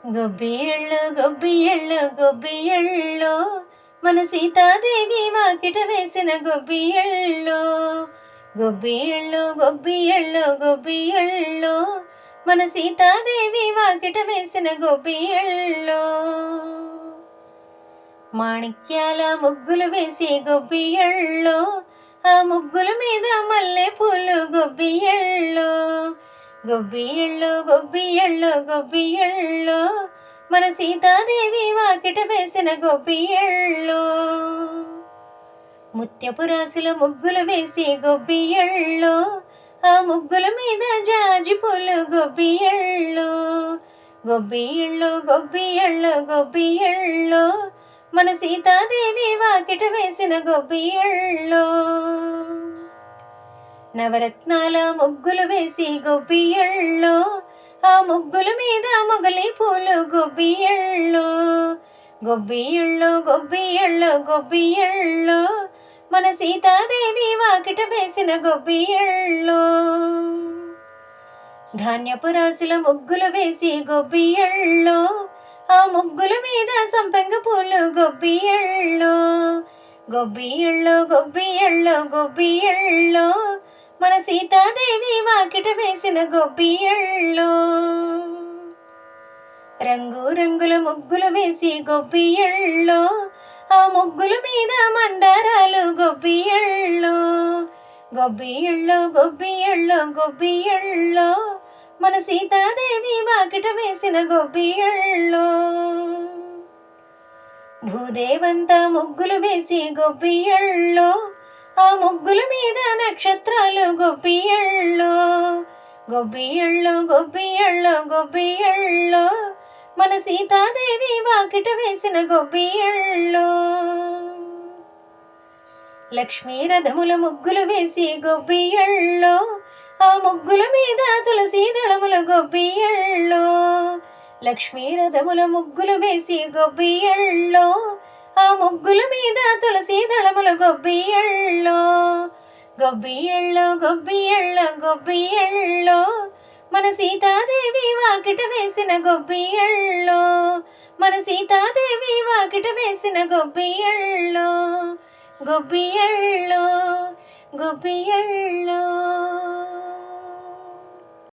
గొబ్బియళ్ళు గొబ్బియళ్ళు గొబ్బియళ్ళు మన సీతాదేవి వాకిట వేసిన గొబ్బియళ్ళు. గొబ్బియళ్ళు గొబ్బియళ్ళు గొబ్బియళ్ళు మన సీతాదేవి వాకిట వేసిన గొబ్బియళ్ళు. మాణిక్యాల ముగ్గులు వేసి గొబ్బియళ్ళు, ఆ ముగ్గుల మీద మల్లె పూలు గొబ్బియళ్ళు. గొబ్బియళ్ళు గొబ్బియళ్ళు గొబ్బియళ్ళు మన సీతాదేవి వాకిట వేసిన గొబ్బియళ్ళు. ముత్యపు రాసుల ముగ్గులు వేసి గొబ్బియళ్ళు, ఆ ముగ్గుల మీద జాజి పూలు గొబ్బియళ్ళు. గొబ్బియళ్ళు గొబ్బియళ్ళు గొబ్బియళ్ళు మన సీతాదేవి వాకిట వేసిన గొబ్బియళ్ళు. నవరత్నాల ముగ్గులు వేసి గొబ్బియళ్ళు, ఆ ముగ్గుల మీద మొగలి పూలు గొబ్బియళ్ళు. గొబ్బియళ్ళు గొబ్బియళ్ళు గొబ్బియళ్ళు మన సీతాదేవి వాకిట వేసిన గొబ్బియళ్ళు. ధాన్యపు రాసుల ముగ్గులు వేసి గొబ్బియళ్ళు, ఆ ముగ్గుల మీద సంపెంగ పూలు గొబ్బియళ్ళు. గొబ్బియళ్ళు గొబ్బియళ్ళు గొబ్బియళ్ళు మన సీతాదేవి వాకిట వేసిన గొబ్బియళ్ళు. రంగు రంగుల ముగ్గులు వేసి గొబ్బియళ్ళు, ఆ ముగ్గుల మీద మందారాలు గొబ్బియళ్ళు. గొబ్బియళ్ళు గొబ్బియళ్ళు గొబ్బియళ్ళు మన సీతాదేవి వాకిట వేసిన గొబ్బియళ్ళు. భూదేవంతా ముగ్గులు వేసి గొబ్బియళ్ళు, ఆ ముగ్గుల మీద నక్షత్రాలు గొబ్బియళ్ళు. గొబ్బియళ్ళు గొబ్బియళ్ళు గొబ్బియళ్ళు మన సీతాదేవి వాకిట వేసిన గొబ్బియళ్ళు. లక్ష్మీ రథముల ముగ్గులు వేసి గొబ్బియళ్ళు, ఆ ముగ్గుల మీద తులసి దళముల గొబ్బియళ్ళు. లక్ష్మీ రథముల ముగ్గులు వేసి గొబ్బియళ్ళు, ఆ ముగ్గుల మీద తులసి దళముల గొబ్బియళ్ళు. గొబ్బియళ్ళు గొబ్బియళ్ళు గొబ్బియళ్ళు మన సీతాదేవి వాకిట వేసిన గొబ్బియళ్ళు. మన సీతాదేవి వాకిట వేసిన గొబ్బియళ్ళు. గొబ్బియళ్ళు గొబ్బియళ్ళు.